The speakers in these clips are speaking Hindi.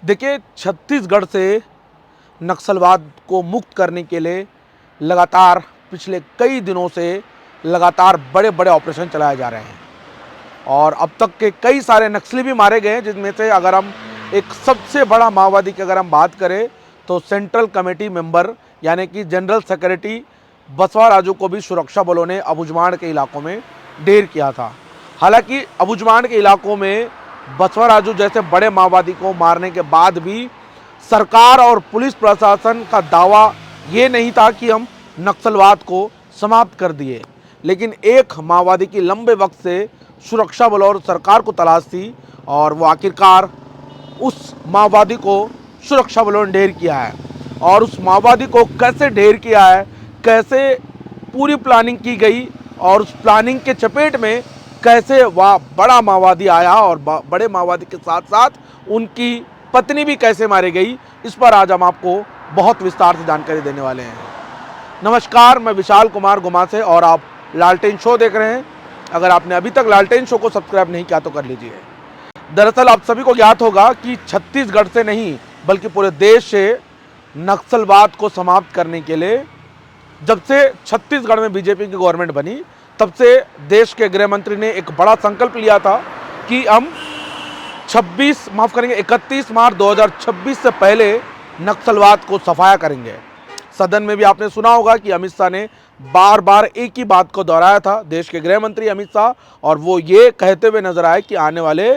देखिए, छत्तीसगढ़ से नक्सलवाद को मुक्त करने के लिए लगातार पिछले कई दिनों से लगातार बड़े बड़े ऑपरेशन चलाए जा रहे हैं और अब तक के कई सारे नक्सली भी मारे गए हैं, जिनमें से अगर हम एक सबसे बड़ा माओवादी की अगर हम बात करें तो सेंट्रल कमेटी मेंबर यानी कि जनरल सेक्रेटरी बसवा राजू को भी सुरक्षा बलों ने अबुझमाड़ के इलाकों में ढेर किया था। हालांकि अबुझमाड़ के इलाकों में बसवा राजू जैसे बड़े माओवादी को मारने के बाद भी सरकार और पुलिस प्रशासन का दावा ये नहीं था कि हम नक्सलवाद को समाप्त कर दिए, लेकिन एक माओवादी की लंबे वक्त से सुरक्षा बलों और सरकार को तलाश थी और वो आखिरकार उस माओवादी को सुरक्षा बलों ने ढेर किया है। और उस माओवादी को कैसे ढेर किया है, कैसे पूरी प्लानिंग की गई और उस प्लानिंग के चपेट में कैसे वह बड़ा माओवादी आया और बड़े माओवादी के साथ साथ उनकी पत्नी भी कैसे मारी गई, इस पर आज हम आपको बहुत विस्तार से जानकारी देने वाले हैं। नमस्कार, मैं विशाल कुमार गुमा से और आप लालटेन शो देख रहे हैं। अगर आपने अभी तक लालटेन शो को सब्सक्राइब नहीं किया तो कर लीजिए। दरअसल आप सभी को ज्ञात होगा कि छत्तीसगढ़ से नहीं बल्कि पूरे देश से नक्सलवाद को समाप्त करने के लिए जब से छत्तीसगढ़ में बीजेपी की गवर्नमेंट बनी तब से देश के गृह मंत्री ने एक बड़ा संकल्प लिया था कि हम 31 मार्च 2026 से पहले नक्सलवाद को सफाया करेंगे। सदन में भी आपने सुना होगा कि अमित शाह ने बार बार एक ही बात को दोहराया था, देश के गृह मंत्री अमित शाह, और वो ये कहते हुए नजर आए कि आने वाले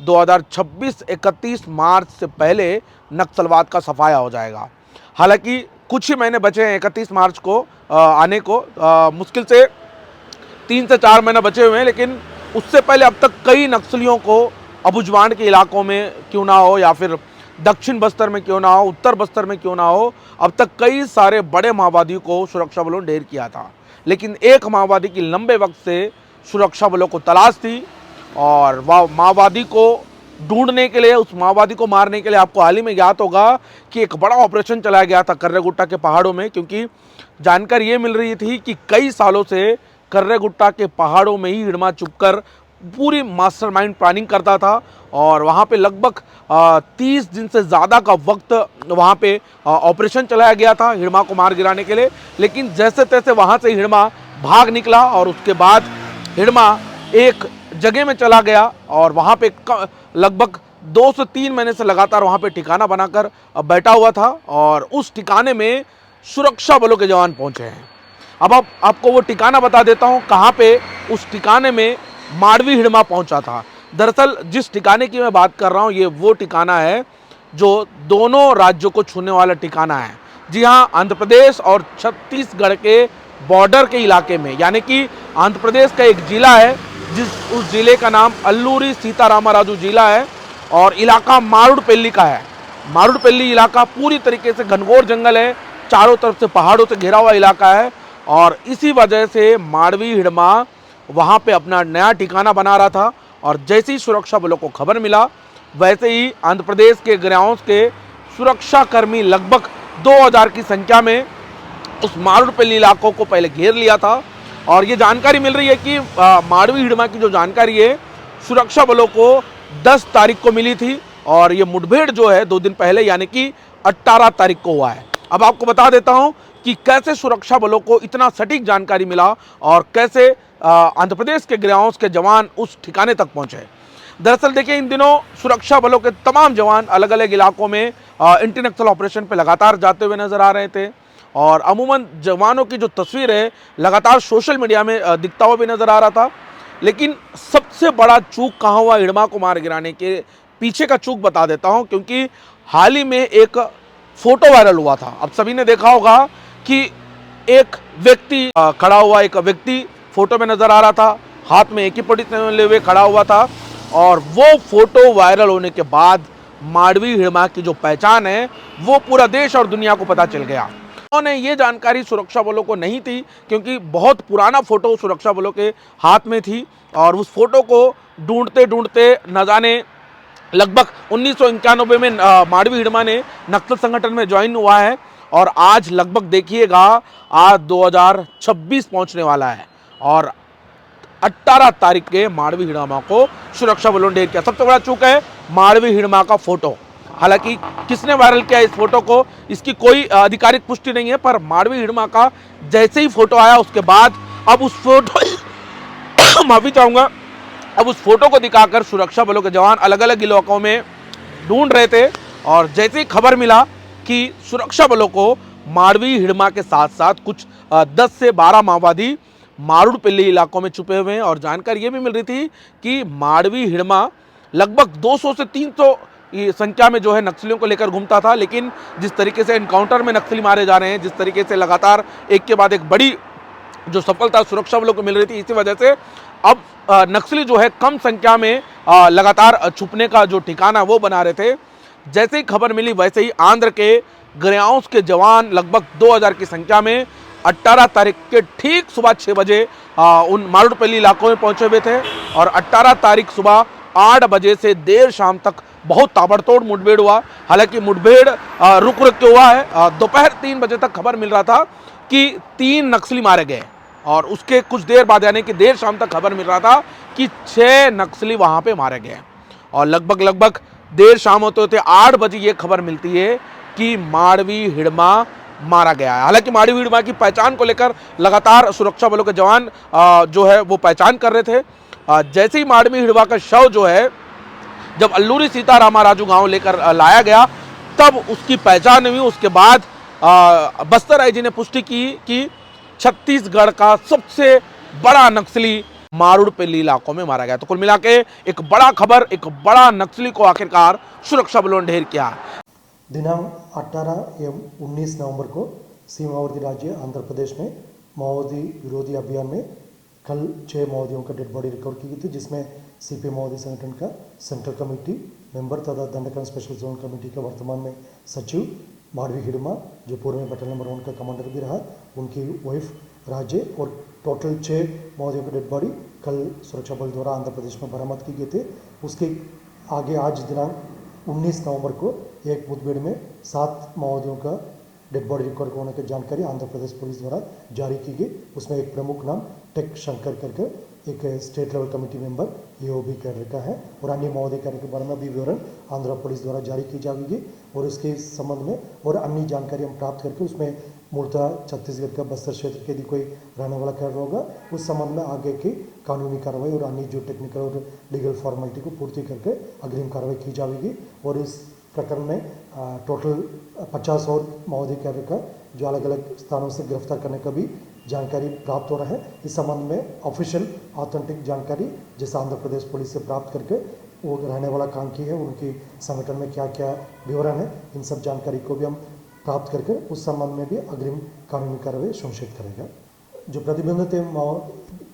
2026-31 मार्च से पहले नक्सलवाद का सफाया हो जाएगा। हालांकि कुछ ही महीने बचे हैं 31 मार्च को आने को, मुश्किल से 3 से 4 महीने बचे हुए हैं, लेकिन उससे पहले अब तक कई नक्सलियों को अबुझमाड़ के इलाकों में क्यों ना हो या फिर दक्षिण बस्तर में क्यों ना हो, उत्तर बस्तर में क्यों ना हो, अब तक कई सारे बड़े माओवादियों को सुरक्षा बलों ने ढेर किया था। लेकिन एक माओवादी की लंबे वक्त से सुरक्षा बलों को तलाश थी और वह माओवादी को ढूंढने के लिए, उस माओवादी को मारने के लिए आपको हाल ही में याद होगा कि एक बड़ा ऑपरेशन चलाया गया था कर्रेगुट्टा के पहाड़ों में, क्योंकि जानकारी ये मिल रही थी कि कई सालों से कर्रेगुट्टा के पहाड़ों में ही हिड़मा चुपकर पूरी मास्टरमाइंड प्लानिंग करता था और वहाँ पे लगभग 30 दिन से ज़्यादा का वक्त वहाँ पे ऑपरेशन चलाया गया था हिड़मा को मार गिराने के लिए। लेकिन जैसे तैसे वहाँ से हिड़मा भाग निकला और उसके बाद हिड़मा एक जगह में चला गया और वहाँ पे लगभग 2 से 3 महीने से लगातार वहाँ पे ठिकाना बनाकर बैठा हुआ था और उस ठिकाने में सुरक्षा बलों के जवान पहुँचे हैं। अब आपको वो ठिकाना बता देता हूँ कहाँ पे उस ठिकाने में माड़वी हिड़मा पहुंचा था। दरअसल जिस ठिकाने की मैं बात कर रहा हूं ये वो ठिकाना है जो दोनों राज्यों को छूने वाला ठिकाना है। जी हां, आंध्र प्रदेश और छत्तीसगढ़ के बॉर्डर के इलाके में, यानी कि आंध्र प्रदेश का एक जिला है उस जिले का नाम अल्लूरी सीतारामराजू जिला है और इलाका मारुडपेल्ली का है। मारुडपेल्ली इलाका पूरी तरीके से घनघोर जंगल है, चारों तरफ से पहाड़ों से घिरा हुआ इलाका है और इसी वजह से माड़वी हिड़मा वहाँ पे अपना नया ठिकाना बना रहा था। और जैसे ही सुरक्षा बलों को खबर मिला वैसे ही आंध्र प्रदेश के ग्राउंड्स के सुरक्षा कर्मी लगभग 2000 की संख्या में उस मारुडपेल्ली इलाकों को पहले घेर लिया था। और ये जानकारी मिल रही है कि माड़वी हिड़मा की जो जानकारी है सुरक्षा बलों को 10 तारीख को मिली थी और ये मुठभेड़ जो है 2 दिन पहले यानी कि 18 तारीख को हुआ है। अब आपको बता देता हूँ कि कैसे सुरक्षा बलों को इतना सटीक जानकारी मिला और कैसे आंध्र प्रदेश के ग्राउंड्स के जवान उस ठिकाने तक पहुंचे। दरअसल देखिए, इन दिनों सुरक्षा बलों के तमाम जवान अलग अलग इलाकों में एंटी नक्सल ऑपरेशन पे लगातार जाते हुए नजर आ रहे थे और अमूमन जवानों की जो तस्वीर है लगातार सोशल मीडिया में दिखता हुआ भी नजर आ रहा था। लेकिन सबसे बड़ा चूक कहाँ हुआ हिड़मा को मार गिराने के पीछे का चूक बता देता हूँ, क्योंकि हाल ही में एक फोटो वायरल हुआ था। अब सभी ने देखा होगा कि एक व्यक्ति खड़ा हुआ, एक व्यक्ति फोटो में नजर आ रहा था, हाथ में एक ही पोजीशन ले हुए खड़ा हुआ था और वो फोटो वायरल होने के बाद माड़वी हिड़मा की जो पहचान है वो पूरा देश और दुनिया को पता चल गया। उन्होंने ये जानकारी सुरक्षा बलों को नहीं थी क्योंकि बहुत पुराना फोटो सुरक्षा बलों के हाथ में थी और उस फोटो को ढूंढते ढूंढते न जाने लगभग 1991 में माड़वी हिड़मा ने नक्सल संगठन में ज्वाइन हुआ है और आज लगभग देखिएगा आज 2026 पहुंचने वाला है और 18 तारीख के माड़वी हिड़मा को सुरक्षा बलों ने ढेर किया। सबसे बड़ा चूक है माड़वी हिड़मा का फोटो। हालांकि किसने वायरल किया इस फोटो को, इसकी कोई आधिकारिक पुष्टि नहीं है, पर माड़वी हिड़मा का जैसे ही फोटो आया उसके बाद अब उस फोटो माफी चाहूंगा, अब उस फोटो को दिखाकर सुरक्षा बलों के जवान अलग अलग इलाकों में ढूंढ रहे थे। और जैसे ही खबर मिला कि सुरक्षा बलों को माड़वी हिड़मा के साथ साथ कुछ 10 से 12 माओवादी मारूडपल्ली इलाकों में छुपे हुए हैं, और जानकारी ये भी मिल रही थी कि माड़वी हिड़मा लगभग 200 से 300 संख्या में जो है नक्सलियों को लेकर घूमता था। लेकिन जिस तरीके से एनकाउंटर में नक्सली मारे जा रहे हैं, जिस तरीके से लगातार एक के बाद एक बड़ी जो सफलता सुरक्षा बलों को मिल रही थी, इसी वजह से अब नक्सली जो है कम संख्या में लगातार छुपने का जो ठिकाना वो बना रहे थे। जैसे ही खबर मिली वैसे ही आंध्र के ग्रेआउंस के जवान लगभग 2000 की संख्या में 18 तारीख के ठीक सुबह 6 बजे उन मारूडपल्ली इलाकों में पहुंचे हुए थे, और 18 तारीख सुबह 8 बजे से देर शाम तक बहुत ताबड़तोड़ मुठभेड़ हुआ। हालांकि मुठभेड़ रुक रुक के हुआ है। दोपहर 3 बजे तक खबर मिल रहा था कि 3 नक्सली मारे गए, और उसके कुछ देर बाद यानी कि देर शाम तक खबर मिल रहा था कि 6 नक्सली वहां पे मारे गए। और लगभग देर शाम होते होते 8 बजे ये खबर मिलती है कि माड़वी हिड़मा मारा गया है। हालांकि माड़वी हिड़मा की पहचान को लेकर लगातार सुरक्षा बलों के जवान जो है वो पहचान कर रहे थे। जैसे ही माड़वी हिड़मा का शव जो है जब अल्लूरी सीतारामा राजू गांव लेकर लाया गया, तब उसकी पहचान हुई। उसके बाद बस्तर आईजी ने पुष्टि की कि छत्तीसगढ़ का सबसे बड़ा नक्सली मारूडपल्ली इलाकों में मारा गया। तो कुल मिला के एक बड़ा खबर, एक बड़ा नक्सली को आखिरकार सुरक्षा बलों ने ढेर किया। दिनांक 18 एवं 19 नवंबर को सीमावर्ती राज्य आंध्र प्रदेश में माओवादी विरोधी अभियान में कल 6 माओवादियों का डेड बॉडी रिकवर की गई थी, जिसमें सीपीएम माओवादी संगठन का सेंट्रल कमेटी मेंबर तथा दंडकरण स्पेशल जोन कमेटी के वर्तमान में सचिव माड़वी हिड़मा, जो पूर्व में बटालियन नंबर 1 का कमांडर भी रहा, उनकी वाइफ राजे, और टोटल 6 माओवादियों का डेड बॉडी कल सुरक्षा बल द्वारा आंध्र प्रदेश में बरामद की गए थे। उसके आगे आज दिनांक 19 नवंबर को एक मुठभेड़ में 7 माओवादियों का डेड बॉडी रिकवर होने की जानकारी आंध्र प्रदेश पुलिस द्वारा जारी की गई। उसमें एक प्रमुख नाम टेक शंकर करके एक state level committee member AOB cadre का है, और अन्य माओवादी कैडर के बारे में भी विवरण आंध्र पुलिस द्वारा जारी की जाएगी। और उसके संबंध में और अन्य जानकारी हम प्राप्त करके उसमें मूलतः छत्तीसगढ़ का बस्तर क्षेत्र के यदि कोई रहने वाला कैडर होगा, उस संबंध में आगे की कानूनी कार्रवाई और अन्य जो टेक्निकल और लीगल फॉर्मेलिटी को पूर्ति करके अग्रिम कार्रवाई की जाएगी। और इस प्रकरण में टोटल 50 और माओवादी कैडर का जो अलग अलग स्थानों से गिरफ्तार करने का भी जानकारी प्राप्त हो रहा है। इस संबंध में ऑफिशियल ऑथेंटिक जानकारी जैसे आंध्र प्रदेश पुलिस से प्राप्त करके वो रहने वाला कहाँ की है, उनकी संगठन में क्या क्या विवरण है, इन सब जानकारी को भी हम प्राप्त करके उस संबंध में भी अग्रिम कानूनी कार्रवाई सुनिश्चित करेगा। जो प्रतिबंधित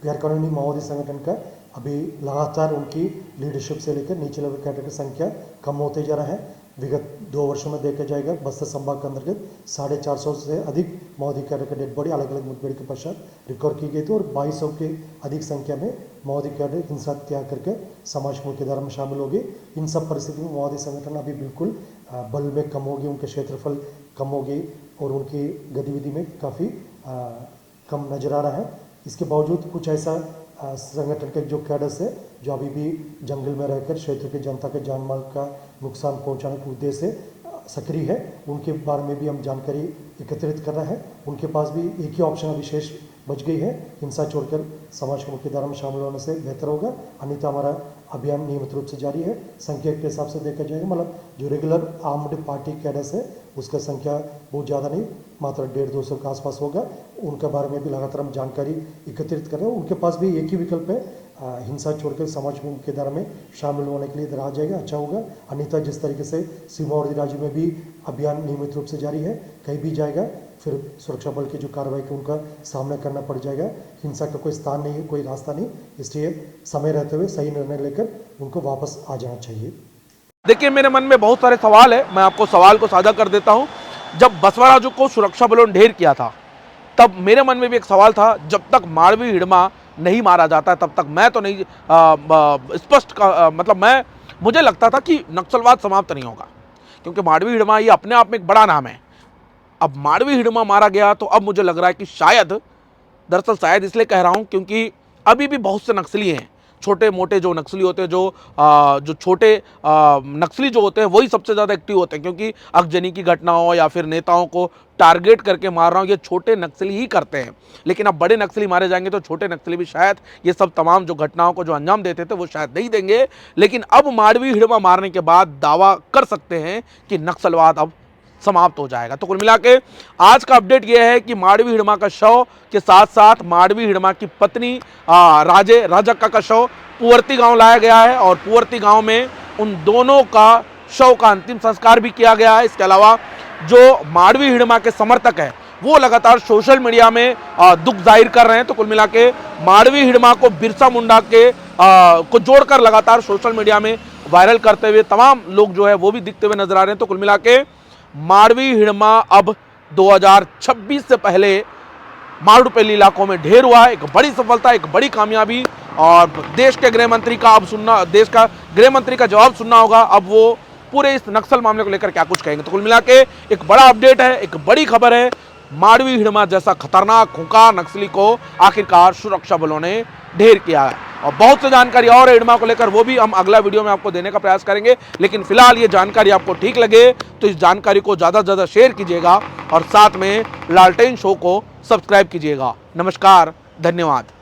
गैर कानूनी माओवादी संगठन का अभी लगातार उनकी लीडरशिप से लेकर नीचे लेवल कैडर की संख्या कम होते जा रहा है। विगत 2 वर्षों में देखा जाएगा बस्तर संभाग के अंतर्गत 450 से अधिक माओवादी कैडर का डेड बॉडी अलग अलग मुठभेड़ के पश्चात रिकवर की गई थी, और 2200 के अधिक संख्या में माओवादी कैडर हिंसा त्याग करके समाज की मुख्यधारा में शामिल हो गए। इन सब परिस्थितियों में माओवादी संगठन अभी बिल्कुल बल में कम हो गई, उनके क्षेत्रफल कम हो गई और उनकी गतिविधि में काफ़ी कम नजर आ रहा है। इसके बावजूद कुछ ऐसा संगठन के जो कैडर्स है जो अभी भी जंगल में रहकर क्षेत्र की जनता के जान माल का नुकसान पहुंचाने के उद्देश्य से सक्रिय है, उनके बारे में भी हम जानकारी एकत्रित कर रहे हैं। उनके पास भी एक ही ऑप्शन अभी शेष बच गई है, हिंसा छोड़कर समाज की मुख्यधारा में शामिल होने से बेहतर होगा, अन्यथा हमारा अभियान नियमित रूप से जारी है। संख्या के हिसाब से देखा जाएगा मतलब जो रेगुलर आर्म्ड पार्टी कैडर्स है उसका संख्या बहुत ज़्यादा नहीं, मात्र 150-200 के आसपास होगा। उनके बारे में भी लगातार हम जानकारी एकत्रित कर रहे हैं। उनके पास भी एक ही विकल्प है, हिंसा छोड़कर समाज की मुख्यधारा में शामिल होने के लिए इधर आ जाएगा, अच्छा होगा। अन्यथा जिस तरीके से सीमावर्ती राज्य में भी अभियान नियमित रूप से जारी है, कहीं भी जाएगा फिर सुरक्षा बल की जो कार्रवाई की उनका सामना करना पड़ जाएगा। हिंसा का कोई स्थान नहीं है, कोई रास्ता नहीं, इसलिए समय रहते हुए सही निर्णय लेकर उनको वापस आ जाना चाहिए। देखिए मेरे मन में बहुत सारे सवाल है, मैं आपको सवाल को साझा कर देता हूं। जब बसवराजू को सुरक्षा बलों ने ढेर किया था तब मेरे मन में भी एक सवाल था, जब तक माड़वी हिड़मा नहीं मारा जाता तब तक मैं तो नहीं स्पष्ट मतलब मुझे लगता था कि नक्सलवाद समाप्त नहीं होगा, क्योंकि माड़वी हिड़मा ये अपने आप में एक बड़ा नाम है। अब माड़वी हिड़मा मारा गया तो अब मुझे लग रहा है कि शायद, दरअसल शायद इसलिए कह रहा हूं क्योंकि अभी भी बहुत से नक्सली हैं छोटे मोटे जो नक्सली होते हैं, जो छोटे नक्सली जो होते हैं वही सबसे ज़्यादा एक्टिव होते हैं, क्योंकि अगजनी की घटना हो या फिर नेताओं को टारगेट करके मार रहा हूँ, ये छोटे नक्सली ही करते हैं। लेकिन अब बड़े नक्सली मारे जाएंगे तो छोटे नक्सली भी शायद ये सब तमाम जो घटनाओं को जो अंजाम देते थे वो शायद नहीं देंगे। लेकिन अब माडवी हिड़मा मारने के बाद दावा कर सकते हैं कि नक्सलवाद अब समाप्त हो जाएगा। तो कुल मिला के आज का अपडेट यह है कि माडवी हिड़मा का शव के साथ साथ माडवी हिड़मा की पत्नी राजक्का का शव पुअर्ती गांव लाया गया है और पुअर्ती गांव में उन दोनों का शव का अंतिम संस्कार भी किया गया है। इसके अलावा जो माडवी हिड़मा के समर्थक हैं वो लगातार सोशल मीडिया में दुख जाहिर कर रहे हैं। तो कुल मिला के माडवी हिड़मा को बिरसा मुंडा के को जोड़कर लगातार सोशल मीडिया में वायरल करते हुए तमाम लोग जो है वो भी दिखते हुए नजर आ रहे हैं। तो कुल मिला के माडवी हिड़मा अब 2026 से पहले मारुपेली इलाकों में ढेर हुआ है। एक बड़ी सफलता, एक बड़ी कामयाबी, और देश के गृह मंत्री का देश का गृह मंत्री का जवाब सुनना होगा अब वो पूरे इस नक्सल मामले को लेकर क्या कुछ कहेंगे। तो कुल मिला के एक बड़ा अपडेट है, एक बड़ी खबर है। माडवी हिड़मा जैसा खतरनाक खूंखार नक्सली को आखिरकार सुरक्षा बलों ने ढेर किया है। और बहुत सी जानकारी और हिड़मा को लेकर वो भी हम अगला वीडियो में आपको देने का प्रयास करेंगे। लेकिन फिलहाल ये जानकारी आपको ठीक लगे तो इस जानकारी को ज़्यादा से ज़्यादा शेयर कीजिएगा और साथ में लालटेन शो को सब्सक्राइब कीजिएगा। नमस्कार, धन्यवाद।